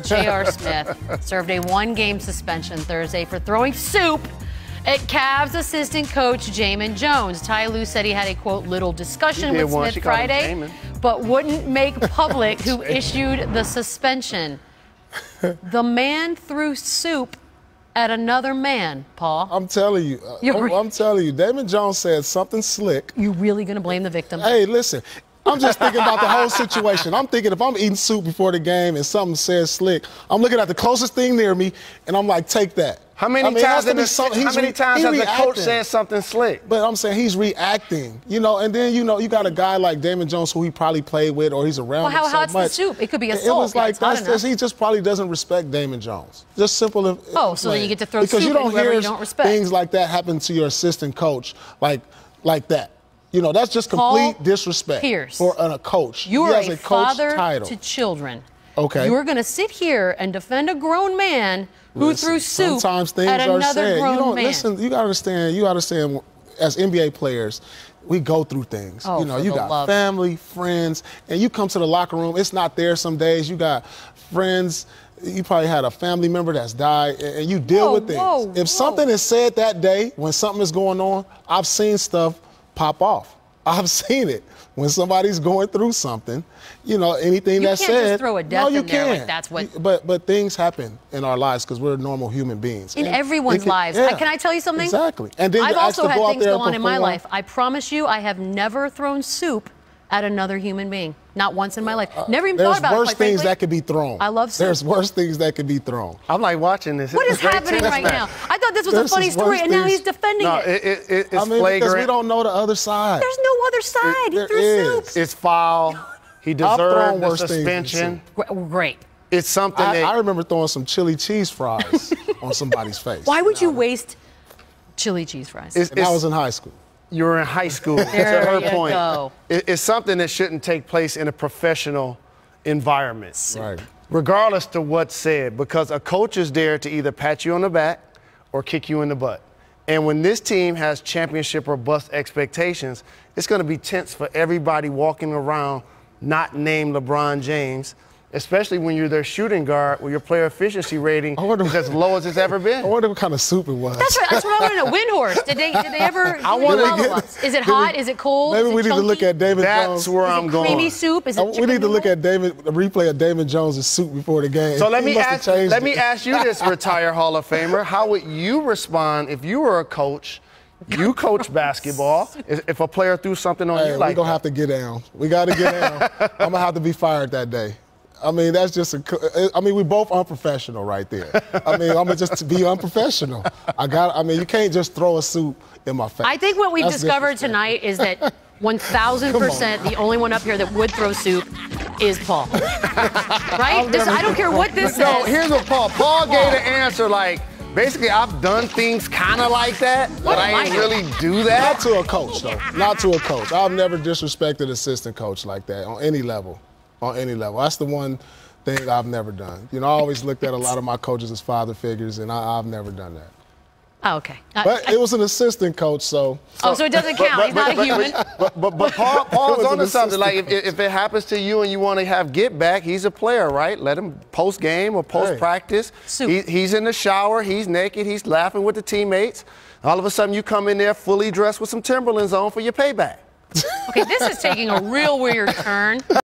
J.R. Smith served a one-game suspension Thursday for throwing soup at Cavs assistant coach Damon Jones. Ty Lue said he had a, quote, little discussion with Smith Friday, but wouldn't make public who issued the suspension. The man threw soup at another man, Paul. I'm telling you. I'm telling you. Damon Jones said something slick. You really going to blame the victim? Hey, listen. I'm just thinking about the whole situation. I'm thinking if I'm eating soup before the game and something says slick, I'm looking at the closest thing near me, and I'm like, take that. How many times has the coach said something slick? But I'm saying he's reacting, and then, you got a guy like Damon Jones who he probably played with or he's around him so much. Well, how hot's the soup? It could be assault. It was like, he just probably doesn't respect Damon Jones. Just simple. Oh, so then you get to throw soup at whoever you don't respect. Things like that happen to your assistant coach like that. That's just complete disrespect for a coach. You are a father to children. Okay. You're going to sit here and defend a grown man who threw soup sometimes things at another grown man. Listen, you got to understand, as NBA players, we go through things. Oh, you got family, friends, and you come to the locker room, it's not there some days. You got friends. You probably had a family member that's died, and you deal with things. If something is said that day when something is going on, I've seen stuff pop off. I've seen it when somebody's going through something. Anything that's said. You can't just throw a death in there like that's what. But things happen in our lives because we're normal human beings. In everyone's lives. Yeah. Can I tell you something? Exactly. And then I've also had things go on in my life. I promise you, I have never thrown soup at another human being. Not once in my life. Never even thought about it. There's worse things that could be thrown. I love soup. There's worse things that could be thrown. I'm like watching this. What is happening right now? I thought this was a funny story, and now he's defending it. It's flagrant. Because we don't know the other side. There's no other side. He threw soup. It's foul. He deserved the suspension. Great. It's something I remember throwing some chili cheese fries on somebody's face. Why would you waste chili cheese fries? And I was in high school. You were in high school. To her point, it's something that shouldn't take place in a professional environment. Right. Regardless to what's said, because a coach is there to either pat you on the back or kick you in the butt. And when this team has championship or bust expectations, it's going to be tense for everybody walking around not named LeBron James, especially when you're their shooting guard, where your player efficiency rating is as low as it's ever been. I wonder what kind of soup it was. That's right. That's what I want to know. Windhorse. Did they ever? Is it hot? Is it cold? Maybe we need to look at Damon Jones. That's where I'm going. Creamy soup? Is it we need to look at a replay of Damon Jones' soup before the game. So let me ask you this, retired Hall of Famer. How would you respond if you were a coach? You coach basketball. If a player threw something on you like that? We're going to have to get down. We got to get down. I'm going to have to be fired that day. I mean, that's just we're both unprofessional right there. I'm going to just be unprofessional. You can't just throw a soup in my face. I think what we've discovered tonight is that 1,000% the only one up here that would throw soup is Paul. Right? I don't care what this says. No, here's what Paul gave the answer like, basically, I've done things kind of like that, but I didn't really do that. Not to a coach, though. Not to a coach. I've never disrespected assistant coach like that on any level. On any level. That's the one thing I've never done. I always looked at a lot of my coaches as father figures, and I've never done that. Oh, okay. But it was an assistant coach, so. So it doesn't count. He's not a human. But Paul's onto something. Like, if it happens to you and you want to have get back, he's a player, right? Let him post-game or post-practice. He's in the shower. He's naked. He's laughing with the teammates. All of a sudden, you come in there fully dressed with some Timberlands on for your payback. Okay, this is taking a real weird turn.